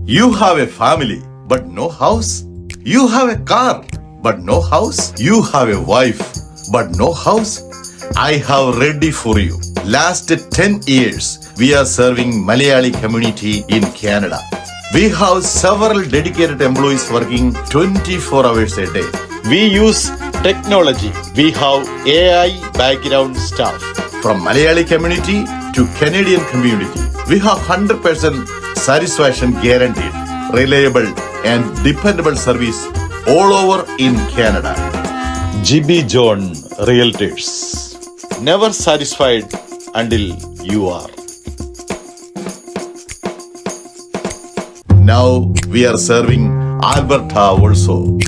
You have a family, but no house. You have a car, but no house. You have a wife, but no house. I have ready for you. Last 10 years, we are serving Malayali community in Canada. We have several dedicated employees working 24 hours a day. We use technology. We have AI background staff. From Malayali community to Canadian community, we have 100% satisfaction guaranteed, reliable and dependable service all over in Canada. GB John Realtors. Never satisfied until you are. Now we are serving Alberta also.